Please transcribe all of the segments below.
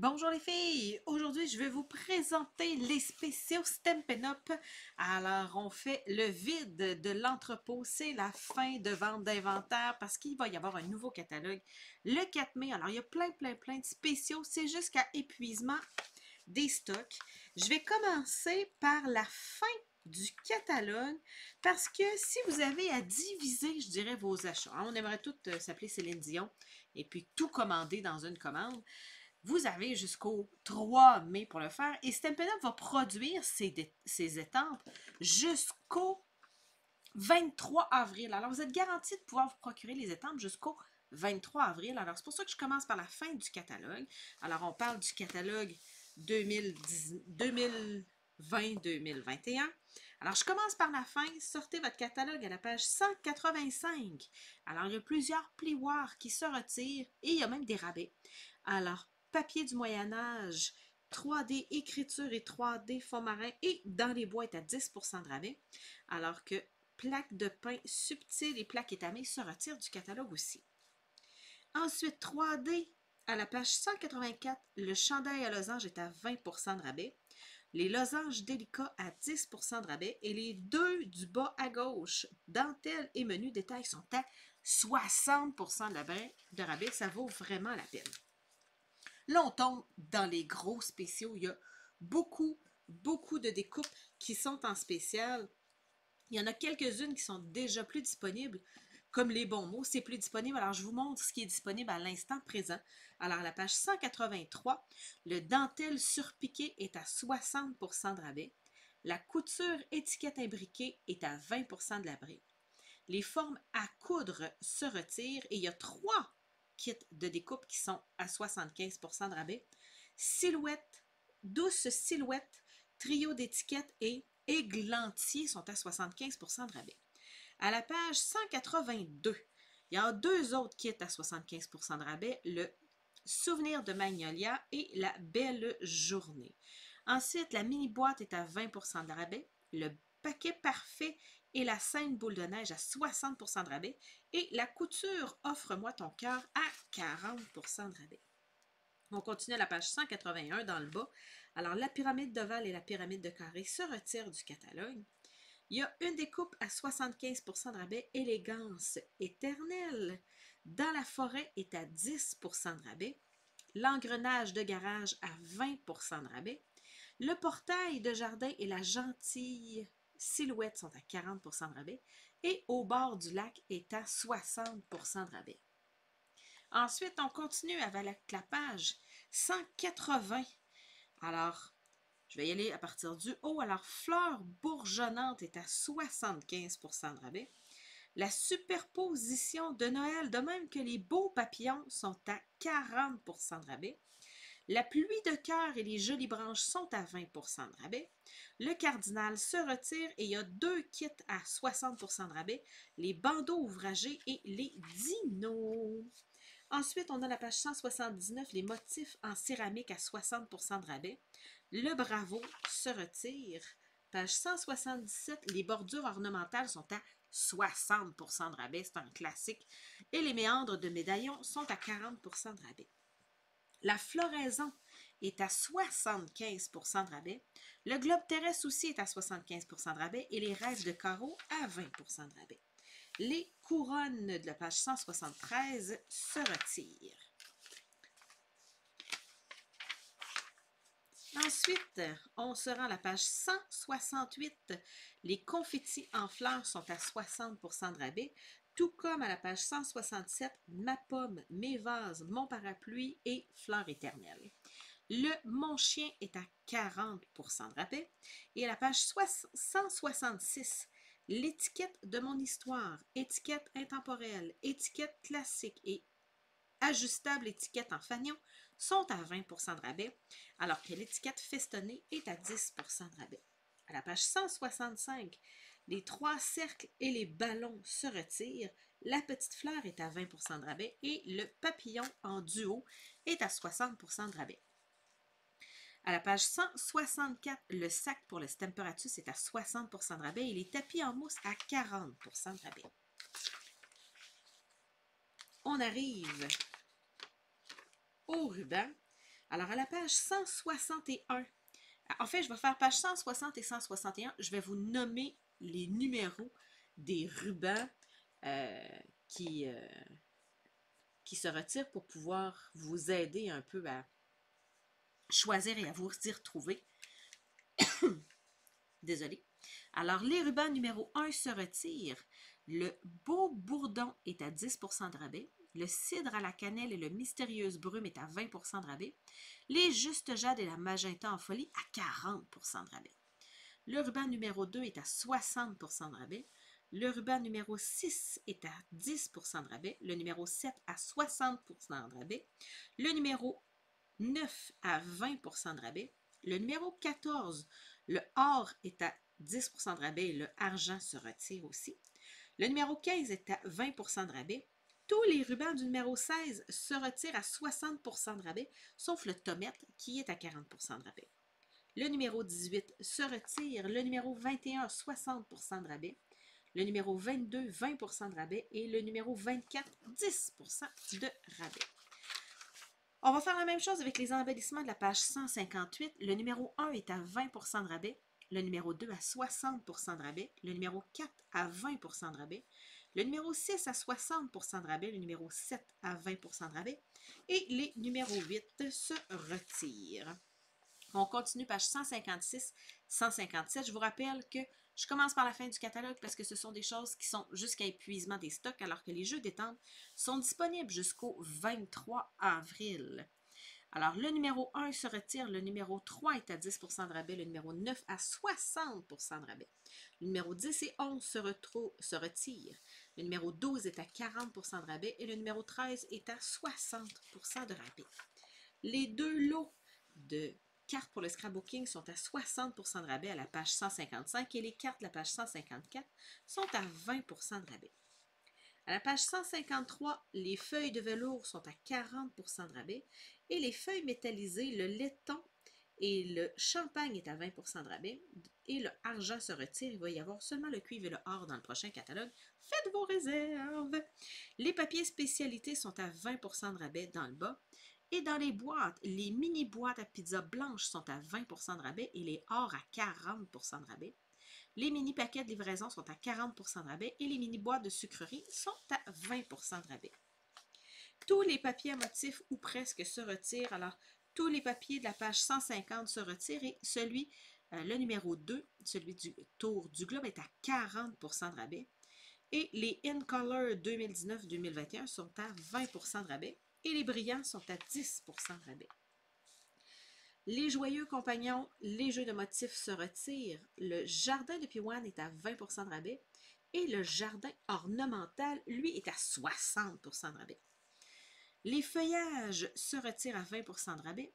Bonjour les filles! Aujourd'hui, je vais vous présenter les spéciaux Stampin' Up. Alors, on fait le vide de l'entrepôt. C'est la fin de vente d'inventaire parce qu'il va y avoir un nouveau catalogue le 4 mai. Alors, il y a plein de spéciaux. C'est jusqu'à épuisement des stocks. Je vais commencer par la fin du catalogue parce que si vous avez à diviser, je dirais, vos achats, hein, on aimerait toutes s'appeler Céline Dion et puis tout commander dans une commande. Vous avez jusqu'au 3 mai pour le faire et Stampin' Up va produire ces étampes jusqu'au 23 avril. Alors, vous êtes garanti de pouvoir vous procurer les étampes jusqu'au 23 avril. Alors, c'est pour ça que je commence par la fin du catalogue. Alors, on parle du catalogue 2020-2021. Alors, je commence par la fin. Sortez votre catalogue à la page 185. Alors, il y a plusieurs plioirs qui se retirent et il y a même des rabais. Alors, papier du Moyen-Âge, 3D écriture et 3D fond marin et dans les boîtes à 10% de rabais. Alors que plaques de pain subtiles et plaques étamées se retirent du catalogue aussi. Ensuite, 3D à la page 184, le chandail à losange est à 20% de rabais. Les losanges délicats à 10% de rabais et les deux du bas à gauche, dentelle et menu détail, sont à 60% de rabais. Ça vaut vraiment la peine. Là, on tombe dans les gros spéciaux. Il y a beaucoup de découpes qui sont en spécial. Il y en a quelques-unes qui sont déjà plus disponibles, comme les bons mots, c'est plus disponible. Alors, je vous montre ce qui est disponible à l'instant présent. Alors, à la page 183, le dentelle surpiqué est à 60% de rabais. La couture étiquette imbriquée est à 20% de rabais. Les formes à coudre se retirent et il y a 3 kits de découpe qui sont à 75% de rabais. Silhouette, douce silhouette, trio d'étiquettes et églantier sont à 75% de rabais. À la page 182, il y a deux autres kits à 75% de rabais, le Souvenir de Magnolia et la Belle Journée. Ensuite, la mini boîte est à 20% de rabais, le paquet parfait et la scène boule de neige à 60% de rabais et la couture Offre-moi ton cœur à 40% de rabais. On continue à la page 181 dans le bas. Alors, la pyramide d'ovale et la pyramide de carré se retirent du catalogue. Il y a une découpe à 75% de rabais, élégance éternelle. Dans la forêt est à 10% de rabais. L'engrenage de garage à 20% de rabais. Le portail de jardin et la gentille silhouette sont à 40% de rabais. Et au bord du lac est à 60% de rabais. Ensuite, on continue avec la page 180. Alors, je vais y aller à partir du haut. Alors, fleur bourgeonnante est à 75% de rabais. La superposition de Noël, de même que les beaux papillons, sont à 40% de rabais. La pluie de cœur et les jolies branches sont à 20% de rabais. Le cardinal se retire et il y a deux kits à 60% de rabais, les bandeaux ouvragés et les dinos. Ensuite, on a la page 179, les motifs en céramique à 60% de rabais. Le Bravo se retire. Page 177, les bordures ornementales sont à 60% de rabais, c'est un classique. Et les méandres de médaillons sont à 40% de rabais. La floraison est à 75% de rabais. Le globe terrestre aussi est à 75% de rabais et les rêves de carreau à 20% de rabais. Les couronnes de la page 173 se retirent. Ensuite, on se rend à la page 168. Les confettis en fleurs sont à 60% de rabais, tout comme à la page 167, ma pomme, mes vases, mon parapluie et fleurs éternelles. Le Mon chien est à 40% de rabais. Et à la page 166, l'étiquette de mon histoire, étiquette intemporelle, étiquette classique et ajustable étiquette en fanion sont à 20% de rabais, alors que l'étiquette festonnée est à 10% de rabais. À la page 165, les trois cercles et les ballons se retirent. La petite fleur est à 20% de rabais et le papillon en duo est à 60% de rabais. À la page 164, le sac pour le Stamparatus est à 60% de rabais et les tapis en mousse à 40% de rabais. On arrive au ruban. Alors, à la page 161, en fait, je vais faire page 160 et 161. Je vais vous nommer les numéros des rubans euh, qui, euh, qui se retirent pour pouvoir vous aider un peu à choisir et à vous y retrouver. Désolée. Alors, les rubans numéro 1 se retirent. Le beau bourdon est à 10% de rabais. Le cidre à la cannelle et le mystérieuse brume est à 20% de rabais. Les justes jade et la magenta en folie à 40% de rabais. Le ruban numéro 2 est à 60% de rabais. Le ruban numéro 6 est à 10% de rabais. Le numéro 7 à 60% de rabais. Le numéro 9 à 20% de rabais. Le numéro 14, le or est à 10% de rabais et le argent se retire aussi. Le numéro 15 est à 20% de rabais. Tous les rubans du numéro 16 se retirent à 60% de rabais, sauf le tomette qui est à 40% de rabais. Le numéro 18 se retire. Le numéro 21, 60% de rabais. Le numéro 22, 20% de rabais. Et le numéro 24, 10% de rabais. On va faire la même chose avec les embellissements de la page 158. Le numéro 1 est à 20% de rabais. Le numéro 2 à 60% de rabais. Le numéro 4 à 20% de rabais. Le numéro 6 à 60% de rabais. Le numéro 7 à 20% de rabais. Et les numéros 8 se retirent. On continue page 156, 157. Je vous rappelle que je commence par la fin du catalogue parce que ce sont des choses qui sont jusqu'à épuisement des stocks alors que les jeux détente sont disponibles jusqu'au 23 avril. Alors, le numéro 1 se retire, le numéro 3 est à 10% de rabais, le numéro 9 à 60% de rabais. Le numéro 10 et 11 se retirent. Le numéro 12 est à 40% de rabais et le numéro 13 est à 60% de rabais. Les deux lots de cartes pour le scrapbooking sont à 60% de rabais à la page 155 et les cartes de la page 154 sont à 20% de rabais. À la page 153, les feuilles de velours sont à 40% de rabais et les feuilles métallisées, le laiton et le champagne est à 20% de rabais et le argent se retire. Il va y avoir seulement le cuivre et le or dans le prochain catalogue. Faites vos réserves! Les papiers spécialités sont à 20% de rabais dans le bas. Et dans les boîtes, les mini-boîtes à pizza blanches sont à 20% de rabais et les ors à 40% de rabais. Les mini-paquets de livraison sont à 40% de rabais et les mini-boîtes de sucreries sont à 20% de rabais. Tous les papiers à motifs ou presque se retirent. Alors, tous les papiers de la page 150 se retirent et le numéro 2, celui du tour du globe, est à 40% de rabais. Et les In Color 2019-2021 sont à 20% de rabais. Et les brillants sont à 10% de rabais. Les joyeux compagnons, les jeux de motifs se retirent. Le jardin de Piwan est à 20% de rabais. Et le jardin ornemental, lui, est à 60% de rabais. Les feuillages se retirent à 20% de rabais.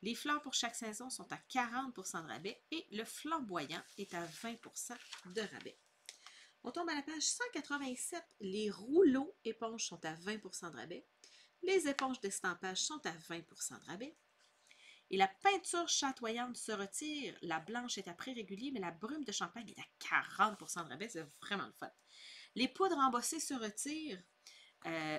Les fleurs pour chaque saison sont à 40% de rabais. Et le flamboyant est à 20% de rabais. On tombe à la page 187. Les rouleaux éponges sont à 20% de rabais. Les éponges d'estampage sont à 20% de rabais. Et la peinture chatoyante se retire. La blanche est à prix régulier, mais la brume de champagne est à 40% de rabais. C'est vraiment le fun. Les poudres embossées se retirent,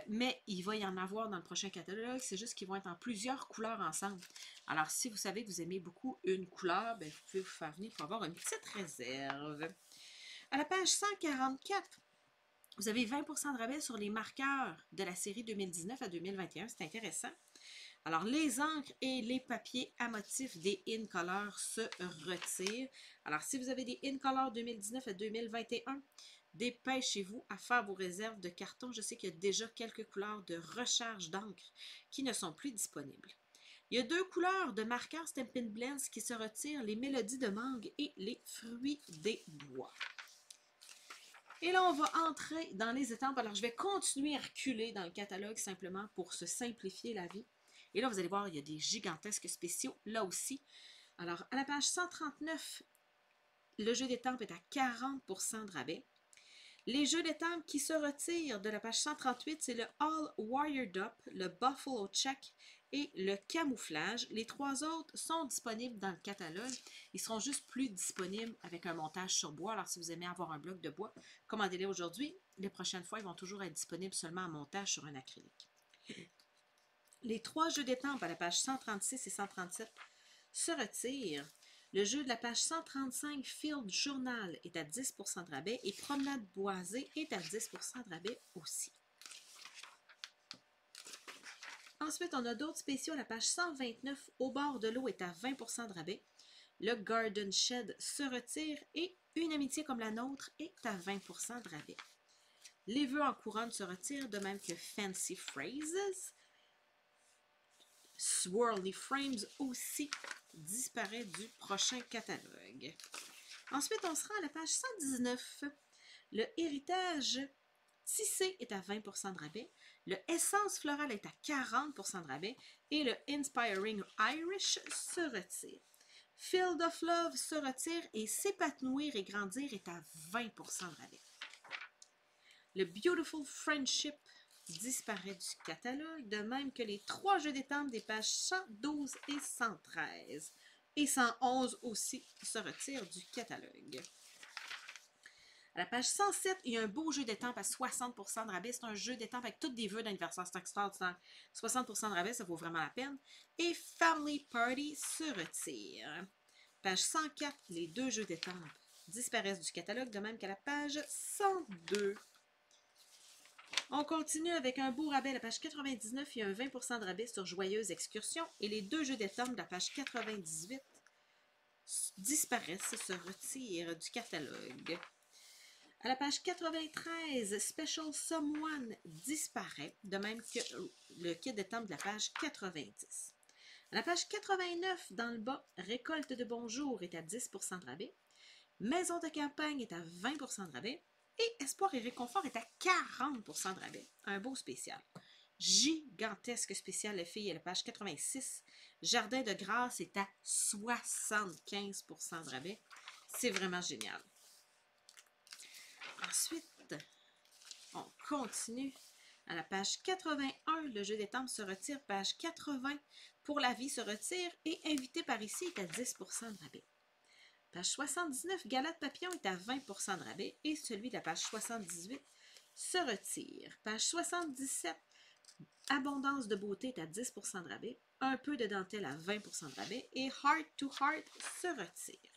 mais il va y en avoir dans le prochain catalogue. C'est juste qu'ils vont être en plusieurs couleurs ensemble. Alors, si vous savez que vous aimez beaucoup une couleur, bien, vous pouvez vous faire venir pour avoir une petite réserve. À la page 144, vous avez 20% de rabais sur les marqueurs de la série 2019 à 2021. C'est intéressant. Alors, les encres et les papiers à motifs des In Color se retirent. Alors, si vous avez des In Color 2019 à 2021, dépêchez-vous à faire vos réserves de carton. Je sais qu'il y a déjà quelques couleurs de recharge d'encre qui ne sont plus disponibles. Il y a deux couleurs de marqueurs Stampin' Blends qui se retirent, les mélodies de mangue et les fruits des bois. Et là, on va entrer dans les étampes. Alors, je vais continuer à reculer dans le catalogue simplement pour se simplifier la vie. Et là, vous allez voir, il y a des gigantesques spéciaux là aussi. Alors, à la page 139, le jeu d'étampes est à 40% de rabais. Les jeux d'étampes qui se retirent de la page 138, c'est le All Wired Up, le Buffalo Check et le Camouflage. Les trois autres sont disponibles dans le catalogue. Ils seront juste plus disponibles avec un montage sur bois. Alors, si vous aimez avoir un bloc de bois, commandez-les aujourd'hui. Les prochaines fois, ils vont toujours être disponibles seulement en montage sur un acrylique. Les 3 jeux d'étampes à la page 136 et 137 se retirent. Le jeu de la page 135, Field Journal, est à 10% de rabais et Promenade boisée est à 10% de rabais aussi. Ensuite, on a d'autres spéciaux. La page 129, Au bord de l'eau, est à 20% de rabais. Le Garden Shed se retire et Une amitié comme la nôtre est à 20% de rabais. Les vœux en couronne se retirent, de même que Fancy Phrases. Swirly Frames aussi disparaît du prochain catalogue. Ensuite, on sera à la page 119. Le Héritage Tissé est à 20% de rabais. Le Essence Florale est à 40% de rabais. Et le Inspiring Irish se retire. Field of Love se retire et S'épanouir et grandir est à 20% de rabais. Le Beautiful Friendship disparaît du catalogue, de même que les 3 jeux d'étampes des pages 112 et 113. Et 111 aussi se retirent du catalogue. À la page 107, il y a un beau jeu d'étampes à 60% de rabais. C'est un jeu d'étampes avec toutes des vœux d'anniversaire Stackstar. 60% de rabais, ça vaut vraiment la peine. Et Family Party se retire. Page 104, les 2 jeux d'étampes disparaissent du catalogue, de même qu'à la page 102. On continue avec un beau rabais à la page 99. Il y a un 20% de rabais sur Joyeuse Excursion. Et les 2 jeux d'étampes de la page 98 disparaissent, se retirent du catalogue. À la page 93, Special Someone disparaît, de même que le kit d'étampes de la page 90. À la page 89, dans le bas, Récolte de bonjour est à 10% de rabais. Maison de campagne est à 20% de rabais. Et Espoir et réconfort est à 40% de rabais. Un beau spécial. Gigantesque spécial, les filles, à la page 86. Jardin de grâce est à 75% de rabais. C'est vraiment génial. Ensuite, on continue. À la page 81, le jeu d'étampes se retire. Page 80, Pour la vie se retire. Et Invité par ici est à 10% de rabais. Page 79, Galade Papillon est à 20% de rabais et celui de la page 78 se retire. Page 77, Abondance de beauté est à 10% de rabais, Un peu de dentelle à 20% de rabais et Heart to Heart se retire.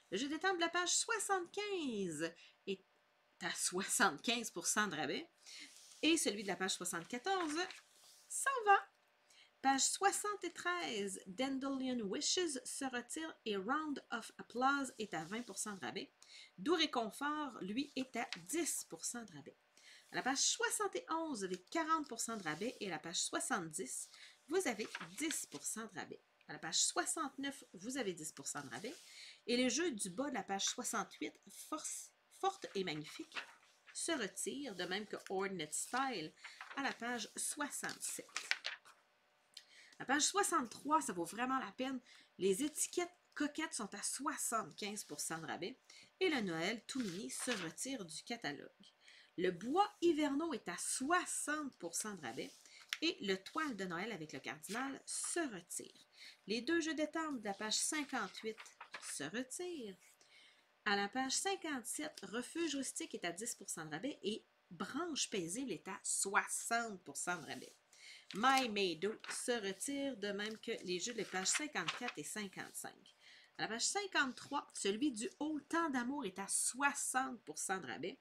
Le jeu d'étampes de la page 75 est à 75% de rabais et celui de la page 74 s'en va. Page 73, Dandelion Wishes se retire et Round of Applause est à 20% de rabais. Doux Réconfort, lui, est à 10% de rabais. À la page 71, vous avez 40% de rabais et à la page 70, vous avez 10% de rabais. À la page 69, vous avez 10% de rabais. Et le jeu du bas de la page 68, Forte et Magnifique, se retire, de même que Ordinate Style à la page 67. La page 63, ça vaut vraiment la peine. Les étiquettes coquettes sont à 75% de rabais et le Noël tout mini se retire du catalogue. Le bois hivernaux est à 60% de rabais et le toile de Noël avec le cardinal se retire. Les 2 jeux d'étampes de la page 58 se retirent. À la page 57, Refuge rustique est à 10% de rabais et Branche paisible est à 60% de rabais. My Meadow se retire, de même que les jeux de la page 54 et 55. À la page 53, celui du Haut Temps d'amour est à 60% de rabais.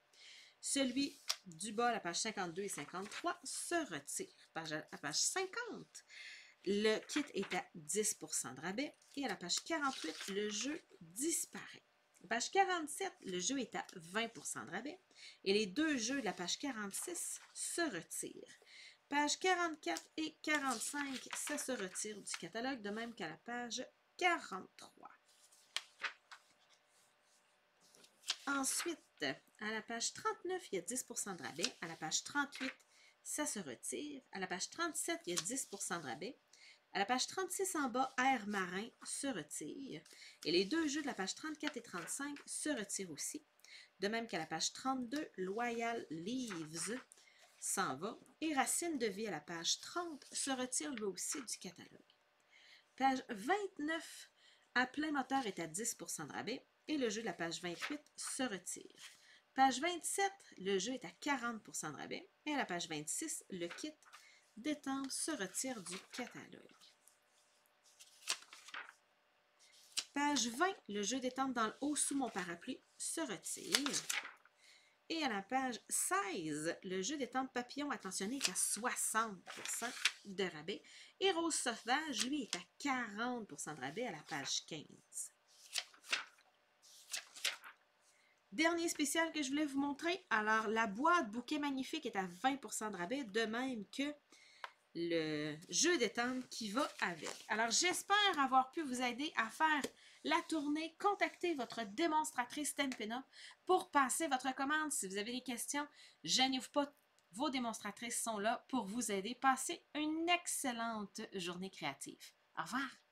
Celui du bas, la page 52 et 53, se retire. À page 50, le kit est à 10% de rabais. Et à la page 48, le jeu disparaît. À la page 47, le jeu est à 20% de rabais. Et les 2 jeux de la page 46 se retirent. Page 44 et 45, ça se retire du catalogue, de même qu'à la page 43. Ensuite, à la page 39, il y a 10% de rabais. À la page 38, ça se retire. À la page 37, il y a 10% de rabais. À la page 36 en bas, Air marin se retire. Et les 2 jeux de la page 34 et 35 se retirent aussi. De même qu'à la page 32, Loyal Leaves s'en va. Et Racine de vie à la page 30 se retire lui aussi du catalogue. Page 29, À plein moteur est à 10% de rabais et le jeu de la page 28 se retire. Page 27, le jeu est à 40% de rabais et à la page 26, le kit d'étampes se retire du catalogue. Page 20, le jeu d'étampes dans le haut sous mon parapluie se retire. Et à la page 16, le jeu d'étampes papillon attentionné est à 60% de rabais. Et Rose Sauvage, lui, est à 40% de rabais à la page 15. Dernier spécial que je voulais vous montrer. Alors, la boîte bouquet magnifique est à 20% de rabais, de même que le jeu d'étampes qui va avec. Alors, j'espère avoir pu vous aider à faire la tournée. Contactez votre démonstratrice Stampin' Up! Pour passer votre commande. Si vous avez des questions, gênez-vous pas. Vos démonstratrices sont là pour vous aider. Passez une excellente journée créative. Au revoir!